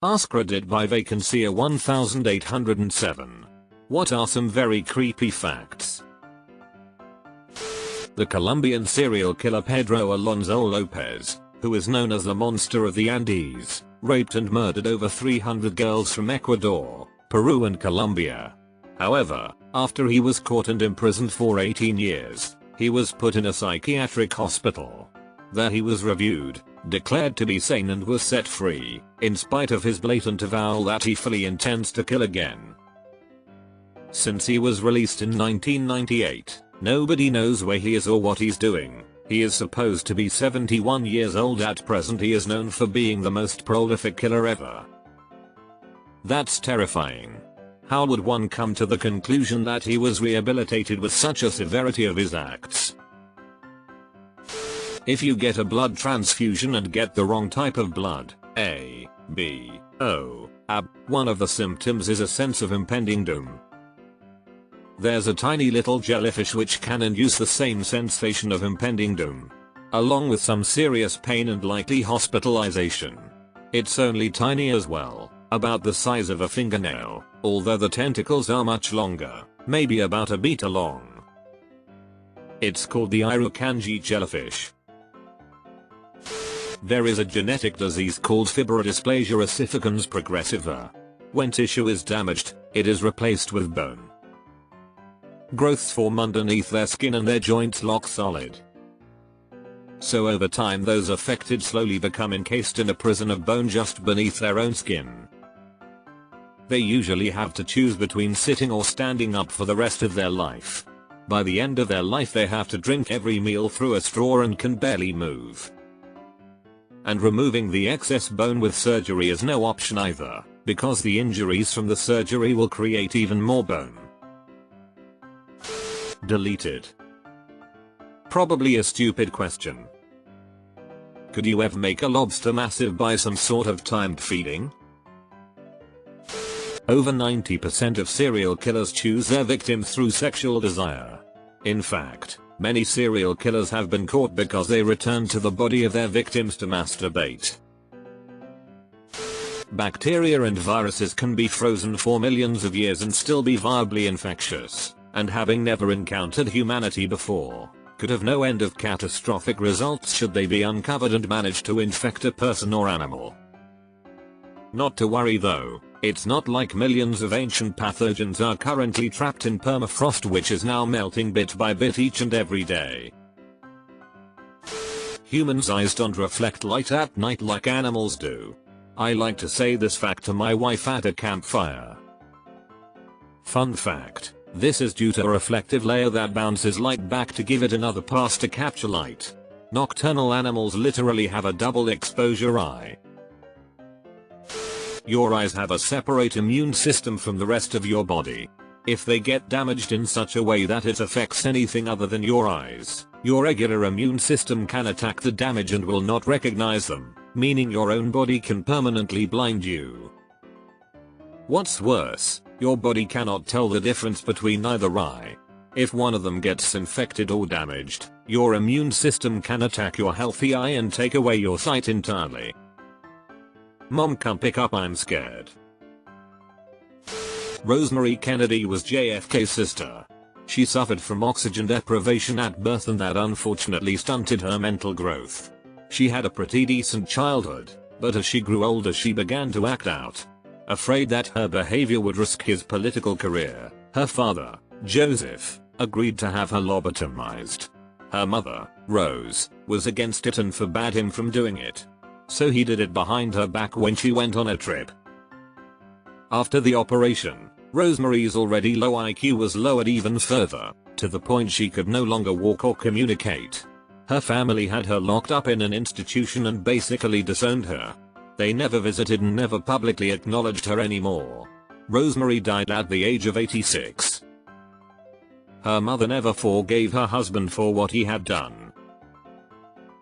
AskReddit by vacancy 1807. What are some very creepy facts? The Colombian serial killer Pedro Alonso Lopez, who is known as the Monster of the Andes, raped and murdered over 300 girls from Ecuador, Peru and Colombia. However, after he was caught and imprisoned for 18 years, he was put in a psychiatric hospital. There he was reviewed, declared to be sane and was set free, in spite of his blatant avowal that he fully intends to kill again. Since he was released in 1998, nobody knows where he is or what he's doing. He is supposed to be 71 years old at present. He is known for being the most prolific killer ever. That's terrifying. How would one come to the conclusion that he was rehabilitated with such a severity of his acts? If you get a blood transfusion and get the wrong type of blood, A, B, O, AB, one of the symptoms is a sense of impending doom. There's a tiny little jellyfish which can induce the same sensation of impending doom, along with some serious pain and likely hospitalization. It's only tiny as well, about the size of a fingernail, although the tentacles are much longer, maybe about a meter long. It's called the Irukandji jellyfish. There is a genetic disease called fibrodysplasia ossificans progressiva. When tissue is damaged, it is replaced with bone. Growths form underneath their skin and their joints lock solid. So over time those affected slowly become encased in a prison of bone just beneath their own skin. They usually have to choose between sitting or standing up for the rest of their life. By the end of their life they have to drink every meal through a straw and can barely move. And removing the excess bone with surgery is no option either, because the injuries from the surgery will create even more bone. Deleted. Probably a stupid question. Could you ever make a lobster massive by some sort of timed feeding? Over 90% of serial killers choose their victims through sexual desire. In fact, many serial killers have been caught because they return to the body of their victims to masturbate. Bacteria and viruses can be frozen for millions of years and still be viably infectious, and having never encountered humanity before, could have no end of catastrophic results should they be uncovered and manage to infect a person or animal. Not to worry though, it's not like millions of ancient pathogens are currently trapped in permafrost which is now melting bit by bit each and every day. Humans' eyes don't reflect light at night like animals do. I like to say this fact to my wife at a campfire. Fun fact, this is due to a reflective layer that bounces light back to give it another pass to capture light. Nocturnal animals literally have a double exposure eye. Your eyes have a separate immune system from the rest of your body. If they get damaged in such a way that it affects anything other than your eyes, your regular immune system can attack the damage and will not recognize them, meaning your own body can permanently blind you. What's worse, your body cannot tell the difference between either eye. If one of them gets infected or damaged, your immune system can attack your healthy eye and take away your sight entirely. Mom, come pick up, I'm scared. Rosemary Kennedy was JFK's sister. She suffered from oxygen deprivation at birth and that unfortunately stunted her mental growth. She had a pretty decent childhood, but as she grew older she began to act out. Afraid that her behavior would risk his political career, her father, Joseph, agreed to have her lobotomized. Her mother, Rose, was against it and forbade him from doing it. So he did it behind her back when she went on a trip. After the operation, Rosemary's already low IQ was lowered even further, to the point she could no longer walk or communicate. Her family had her locked up in an institution and basically disowned her. They never visited and never publicly acknowledged her anymore. Rosemary died at the age of 86. Her mother never forgave her husband for what he had done.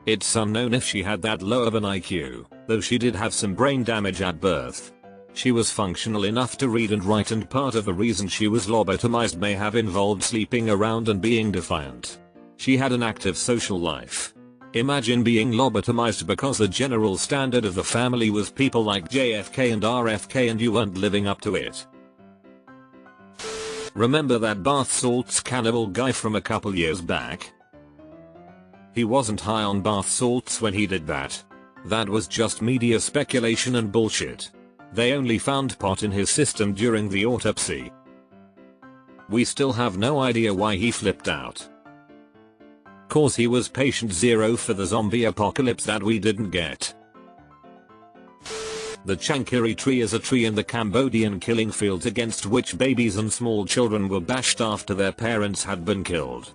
It's unknown if she had that low of an IQ, though she did have some brain damage at birth. She was functional enough to read and write, and part of the reason she was lobotomized may have involved sleeping around and being defiant. She had an active social life. Imagine being lobotomized because the general standard of the family was people like JFK and RFK and you weren't living up to it. Remember that bath salts cannibal guy from a couple years back? He wasn't high on bath salts when he did that. That was just media speculation and bullshit. They only found pot in his system during the autopsy. We still have no idea why he flipped out. Cause he was patient zero for the zombie apocalypse that we didn't get. The Chankiri tree is a tree in the Cambodian killing fields against which babies and small children were bashed after their parents had been killed.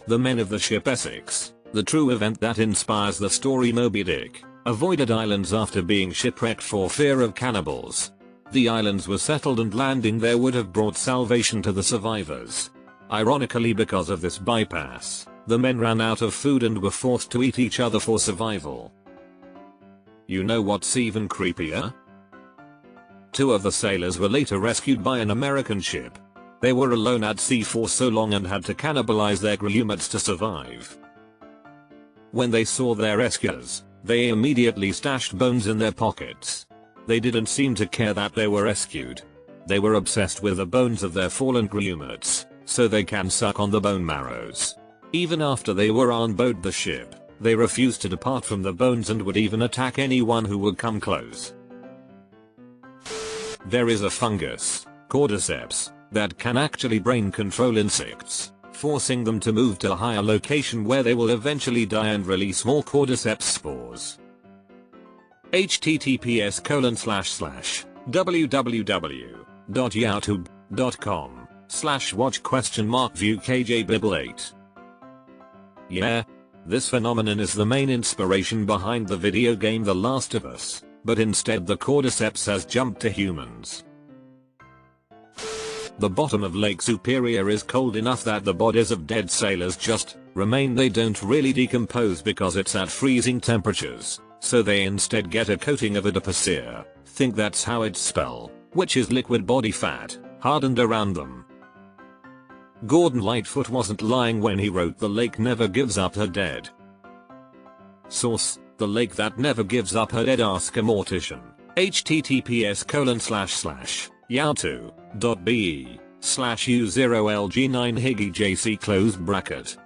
The men of the ship Essex, the true event that inspires the story Moby Dick, avoided islands after being shipwrecked for fear of cannibals. The islands were settled and landing there would have brought salvation to the survivors. Ironically, because of this bypass, the men ran out of food and were forced to eat each other for survival. You know what's even creepier? 2 of the sailors were later rescued by an American ship. They were alone at sea for so long and had to cannibalize their crewmates to survive. When they saw their rescuers, they immediately stashed bones in their pockets. They didn't seem to care that they were rescued. They were obsessed with the bones of their fallen crewmates, so they can suck on the bone marrows. Even after they were on board the ship, they refused to depart from the bones and would even attack anyone who would come close. There is a fungus, cordyceps, that can actually brain control insects, forcing them to move to a higher location where they will eventually die and release more cordyceps spores. https://www.youtube.com/watch?view-kj-bibble8. Yeah, this phenomenon is the main inspiration behind the video game The Last of Us, but instead the cordyceps has jumped to humans. The bottom of Lake Superior is cold enough that the bodies of dead sailors just remain. They don't really decompose because it's at freezing temperatures, so they instead get a coating of adipocere, think that's how it's spelled, which is liquid body fat, hardened around them. Gordon Lightfoot wasn't lying when he wrote "The lake never gives up her dead." Source: The lake that never gives up her dead. Ask a mortician. https://yahoo.be/u0lg9higgijc.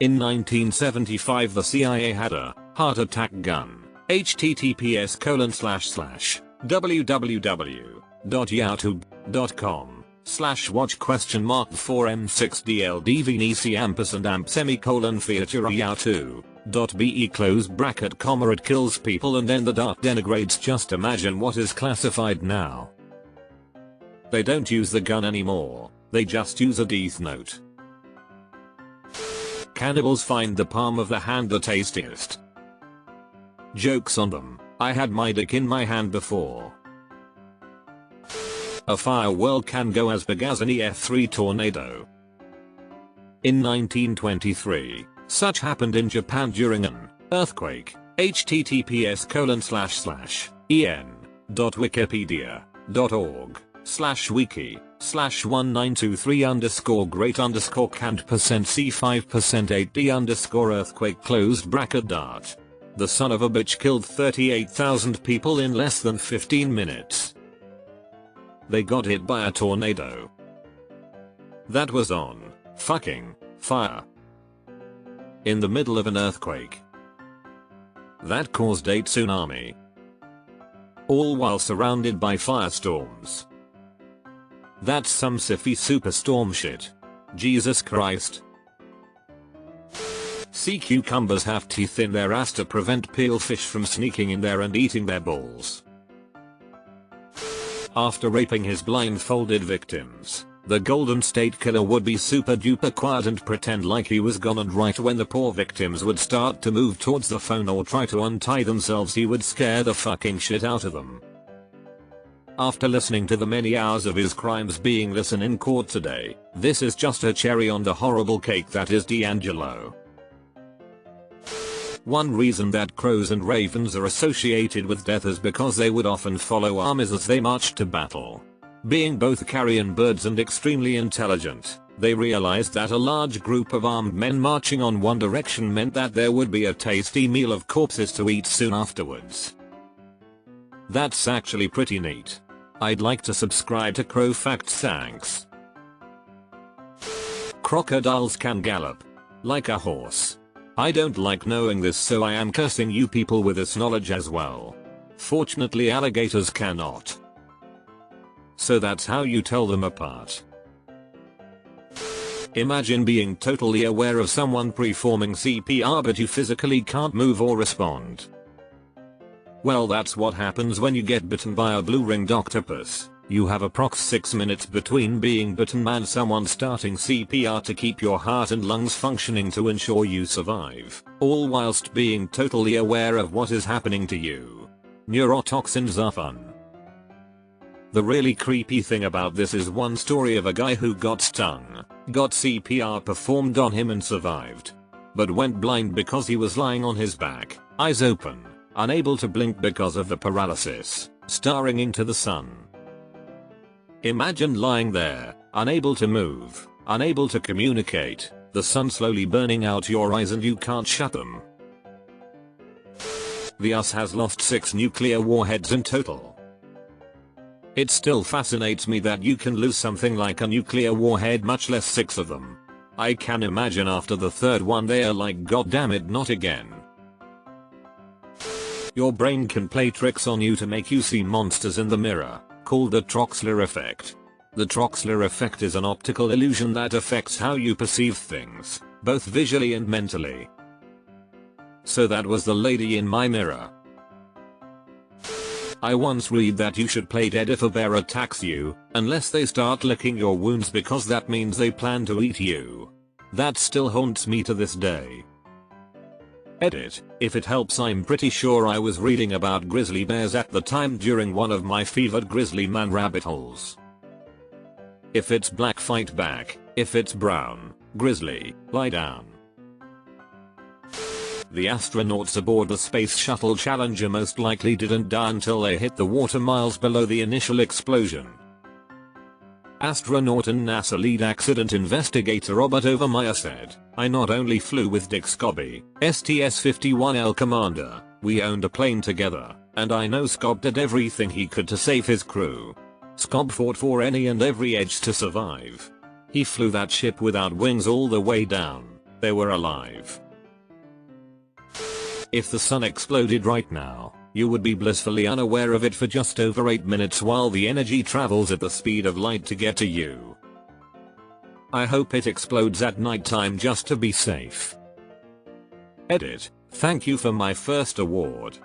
In 1975 the CIA had a heart attack gun. https://www.youtube.com/watch?mark4m6dldv-ampersand/semicolon-feature-yahoo.be It kills people and then the dart denigrates. Just imagine what is classified now. They don't use the gun anymore, they just use a Death Note. Cannibals find the palm of the hand the tastiest. Jokes on them, I had my dick in my hand before. A fire whirl can go as big as an EF3 tornado. In 1923, such happened in Japan during an earthquake. https://en.wikipedia.org/wiki/1923_great_c5%8d_earthquake The son of a bitch killed 38,000 people in less than 15 minutes. They got hit by a tornado. That was on fucking fire. In the middle of an earthquake. That caused a tsunami. All while surrounded by firestorms. That's some siffy superstorm shit. Jesus Christ. Sea cucumbers have teeth in their ass to prevent peelfish from sneaking in there and eating their balls. After raping his blindfolded victims, the Golden State Killer would be super duper quiet and pretend like he was gone, and right when the poor victims would start to move towards the phone or try to untie themselves, he would scare the fucking shit out of them. After listening to the many hours of his crimes being listened in court today, this is just a cherry on the horrible cake that is D'Angelo. One reason that crows and ravens are associated with death is because they would often follow armies as they marched to battle. Being both carrion birds and extremely intelligent, They realized that a large group of armed men marching on one direction meant that there would be a tasty meal of corpses to eat soon afterwards. That's actually pretty neat. I'd like to subscribe to Crow Facts, thanks. Crocodiles can gallop like a horse. I don't like knowing this, so I am cursing you people with this knowledge as well. Fortunately alligators cannot. So that's how you tell them apart. Imagine being totally aware of someone performing CPR but you physically can't move or respond. Well, that's what happens when you get bitten by a blue-ringed octopus. You have approx 6 minutes between being bitten and someone starting CPR to keep your heart and lungs functioning to ensure you survive, all whilst being totally aware of what is happening to you. Neurotoxins are fun. The really creepy thing about this is one story of a guy who got stung, got CPR performed on him and survived, but went blind because he was lying on his back, eyes open, unable to blink because of the paralysis, staring into the sun. Imagine lying there, unable to move, unable to communicate, the sun slowly burning out your eyes and you can't shut them. The US has lost 6 nuclear warheads in total. It still fascinates me that you can lose something like a nuclear warhead, much less 6 of them. I can imagine after the 3rd one they are like, God damn it, not again. Your brain can play tricks on you to make you see monsters in the mirror, called the Troxler effect. The Troxler effect is an optical illusion that affects how you perceive things, both visually and mentally. So that was the lady in my mirror. I once read that you should play dead if a bear attacks you, unless they start licking your wounds because that means they plan to eat you. That still haunts me to this day. Edit, if it helps, I'm pretty sure I was reading about grizzly bears at the time during one of my fevered grizzly man rabbit holes. If it's black, fight back. If it's brown, grizzly, lie down. The astronauts aboard the Space Shuttle Challenger most likely didn't die until they hit the water miles below the initial explosion. Astronaut and NASA lead accident investigator Robert Overmeyer said, I not only flew with Dick Scobie, STS-51L commander, we owned a plane together, and I know Scob did everything he could to save his crew. Scob fought for any and every edge to survive. He flew that ship without wings all the way down. They were alive. If the sun exploded right now, you would be blissfully unaware of it for just over 8 minutes while the energy travels at the speed of light to get to you. I hope it explodes at nighttime just to be safe. Edit, thank you for my first award.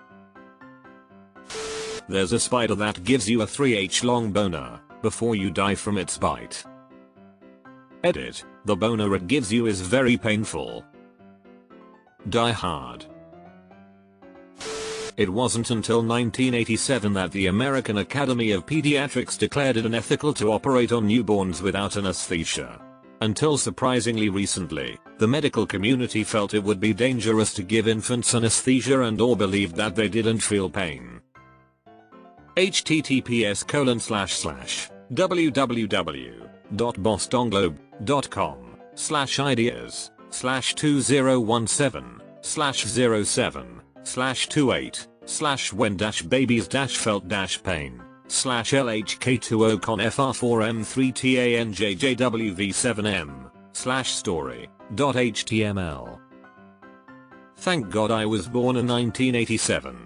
There's a spider that gives you a 3H long boner before you die from its bite. Edit, the boner it gives you is very painful. Die Hard. It wasn't until 1987 that the American Academy of Pediatrics declared it unethical to operate on newborns without anesthesia. Until surprisingly recently, the medical community felt it would be dangerous to give infants anesthesia and or believed that they didn't feel pain. https://www.bostonglobe.com/id/28/when-babies-felt-pain/lhk20con/f4m3ta/nj/wv7m/story.html. Thank God I was born in 1987.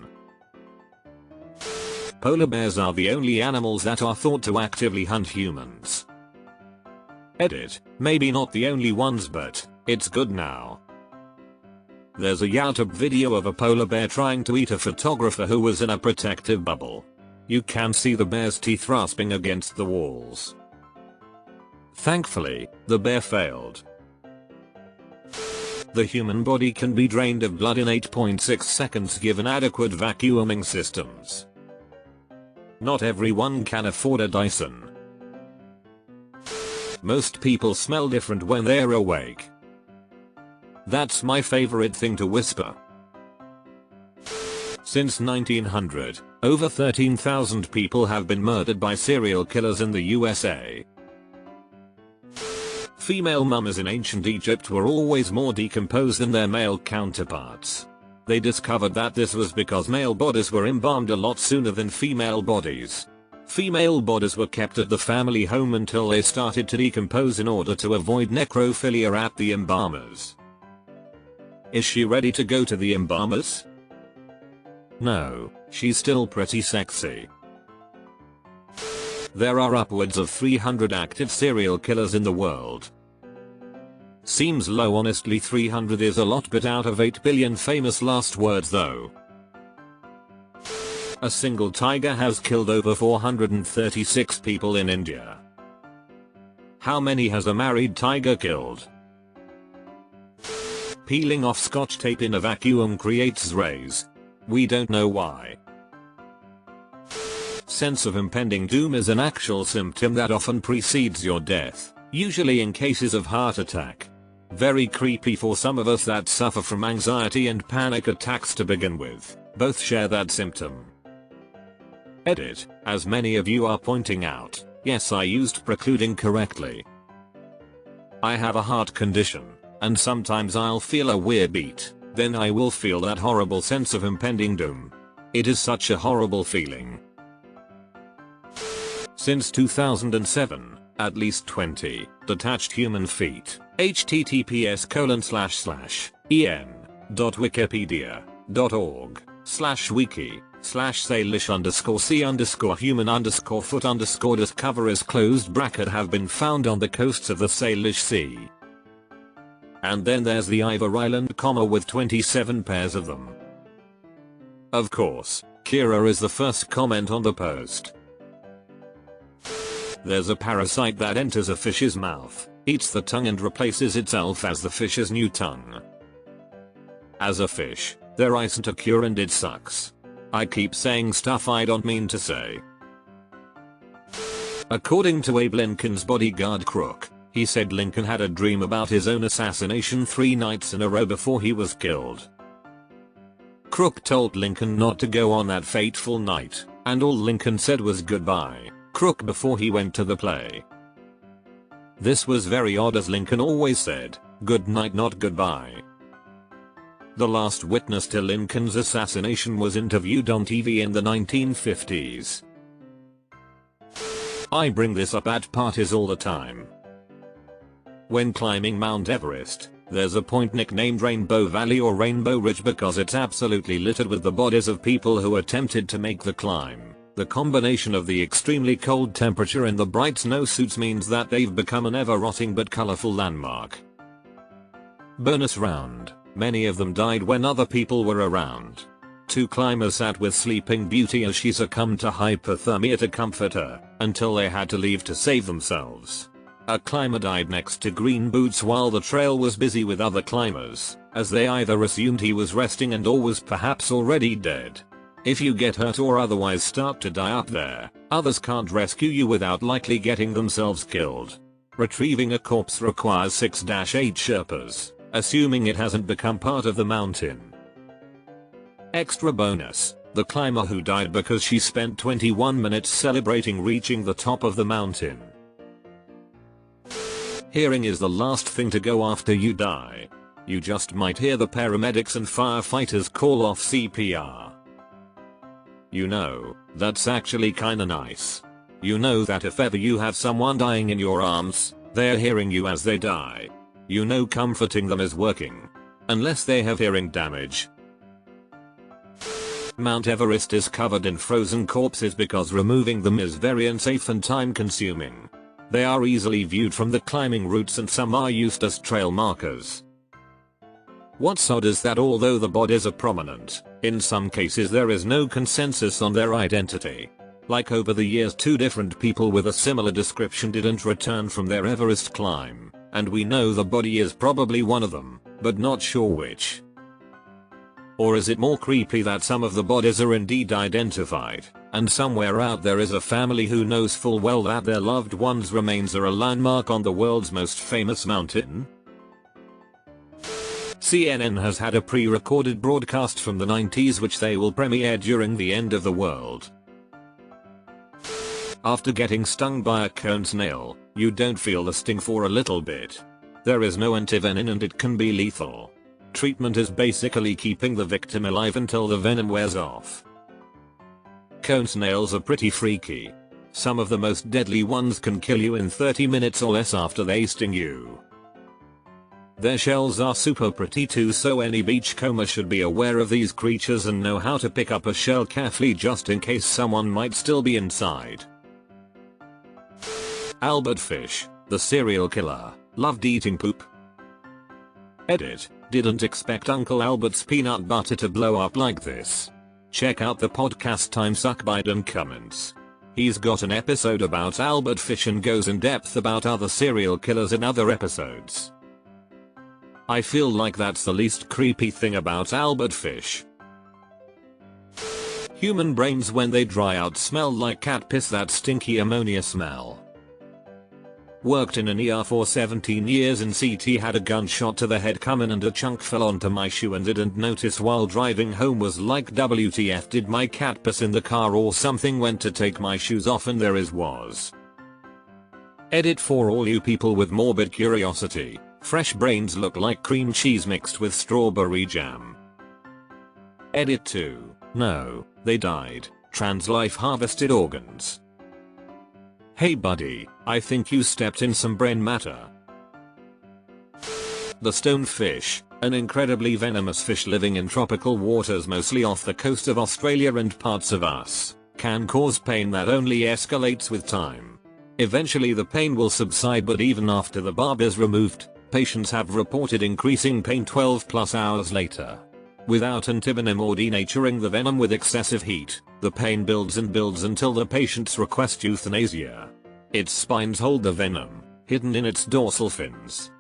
Polar bears are the only animals that are thought to actively hunt humans. Edit, maybe not the only ones, but it's good now. There's a YouTube video of a polar bear trying to eat a photographer who was in a protective bubble. You can see the bear's teeth rasping against the walls. Thankfully, the bear failed. The human body can be drained of blood in 8.6 seconds given adequate vacuuming systems. Not everyone can afford a Dyson. Most people smell different when they're awake. That's my favorite thing to whisper. Since 1900, over 13,000 people have been murdered by serial killers in the USA. Female mummies in ancient Egypt were always more decomposed than their male counterparts. They discovered that this was because male bodies were embalmed a lot sooner than female bodies. Female bodies were kept at the family home until they started to decompose in order to avoid necrophilia at the embalmers. Is she ready to go to the embalmers? No, she's still pretty sexy. There are upwards of 300 active serial killers in the world. Seems low, honestly. 300 is a lot, but out of 8 billion famous last words though. A single tiger has killed over 436 people in India. How many has a married tiger killed? Peeling off scotch tape in a vacuum creates rays. We don't know why. Sense of impending doom is an actual symptom that often precedes your death, usually in cases of heart attack. Very creepy for some of us that suffer from anxiety and panic attacks to begin with. Both share that symptom. Edit, as many of you are pointing out, yes, I used precluding correctly. I have a heart condition, and sometimes I'll feel a weird beat, then I will feel that horrible sense of impending doom. It is such a horrible feeling. Since 2007, at least 20 detached human feet, https://en.wikipedia.org/wiki/say-human_foot_discover have been found on the coasts of the Salish Sea. And then there's the Iver Island, with 27 pairs of them. Of course, Kira is the first comment on the post. There's a parasite that enters a fish's mouth, eats the tongue and replaces itself as the fish's new tongue. As a fish, there isn't a cure and it sucks. I keep saying stuff I don't mean to say. According to Abe Lincoln's bodyguard Crook, he said Lincoln had a dream about his own assassination 3 nights in a row before he was killed. Crook told Lincoln not to go on that fateful night, and all Lincoln said was goodbye, Crook, before he went to the play. This was very odd, as Lincoln always said, good night, not goodbye. The last witness to Lincoln's assassination was interviewed on TV in the 1950s. I bring this up at parties all the time. When climbing Mount Everest, there's a point nicknamed Rainbow Valley or Rainbow Ridge because it's absolutely littered with the bodies of people who attempted to make the climb. The combination of the extremely cold temperature and the bright snowsuits means that they've become an ever-rotting but colorful landmark. Bonus round, many of them died when other people were around. 2 climbers sat with Sleeping Beauty as she succumbed to hypothermia to comfort her, until they had to leave to save themselves. A climber died next to Green Boots while the trail was busy with other climbers, as they either assumed he was resting and or was perhaps already dead. If you get hurt or otherwise start to die up there, others can't rescue you without likely getting themselves killed. Retrieving a corpse requires 6-8 Sherpas, assuming it hasn't become part of the mountain. Extra bonus, the climber who died because she spent 21 minutes celebrating reaching the top of the mountain. Hearing is the last thing to go after you die. You just might hear the paramedics and firefighters call off CPR. You know, that's actually kinda nice. You know that if ever you have someone dying in your arms, they're hearing you as they die. You know comforting them is working. Unless they have hearing damage. Mount Everest is covered in frozen corpses because removing them is very unsafe and time consuming. They are easily viewed from the climbing routes and some are used as trail markers. What's odd is that although the bodies are prominent, in some cases there is no consensus on their identity. Like over the years 2 different people with a similar description didn't return from their Everest climb, and we know the body is probably one of them, but not sure which. Or is it more creepy that some of the bodies are indeed identified, and somewhere out there is a family who knows full well that their loved one's remains are a landmark on the world's most famous mountain? CNN has had a pre-recorded broadcast from the 90s which they will premiere during the end of the world. After getting stung by a cone snail, you don't feel the sting for a little bit. There is no antivenin and it can be lethal. Treatment is basically keeping the victim alive until the venom wears off. Cone snails are pretty freaky. Some of the most deadly ones can kill you in 30 minutes or less after they sting you. Their shells are super pretty too, so any beachcomber should be aware of these creatures and know how to pick up a shell carefully just in case someone might still be inside. Albert Fish, the serial killer, loved eating poop. Edit. Didn't expect Uncle Albert's peanut butter to blow up like this. Check out the podcast Time Suck Biden comments. He's got an episode about Albert Fish and goes in depth about other serial killers in other episodes. I feel like that's the least creepy thing about Albert Fish. Human brains when they dry out smell like cat piss, that stinky ammonia smell. Worked in an ER for 17 years in CT, had a gunshot to the head come in and a chunk fell onto my shoe and didn't notice while driving home. Was like, WTF, did my cat piss in the car or something? Went to take my shoes off and there it was. Edit. For all you people with morbid curiosity, fresh brains look like cream cheese mixed with strawberry jam. Edit 2. No, they died. Trans life harvested organs. Hey buddy, I think you stepped in some brain matter. The stonefish, an incredibly venomous fish living in tropical waters mostly off the coast of Australia and parts of us, can cause pain that only escalates with time. Eventually the pain will subside, but even after the barb is removed, patients have reported increasing pain 12+ hours later. Without antivenom or denaturing the venom with excessive heat, the pain builds and builds until the patients request euthanasia. Its spines hold the venom, hidden in its dorsal fins.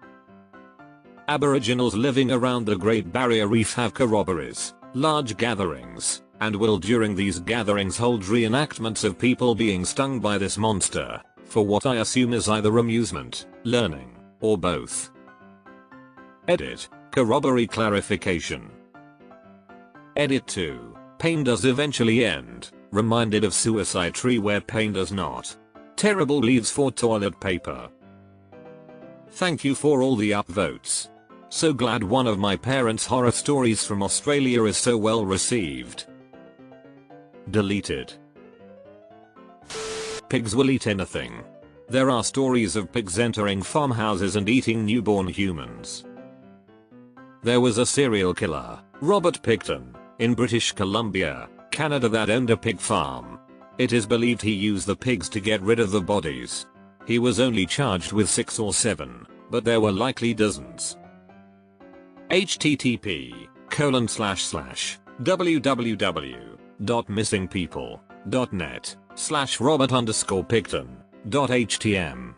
Aboriginals living around the Great Barrier Reef have corroborees, large gatherings, and will during these gatherings hold reenactments of people being stung by this monster, for what I assume is either amusement, learning, or both. Edit. Corroboree clarification. Edit 2. Pain does eventually end. Reminded of Suicide Tree where pain does not. Terrible leaves for toilet paper. Thank you for all the upvotes. So glad one of my parents' horror stories from Australia is so well received. Deleted. Pigs will eat anything. There are stories of pigs entering farmhouses and eating newborn humans. There was a serial killer, Robert Picton, in British Columbia, Canada, that owned a pig farm. It is believed he used the pigs to get rid of the bodies. He was only charged with 6 or 7, but there were likely dozens. http://www.missingpeople.net/Robert_Picton.htm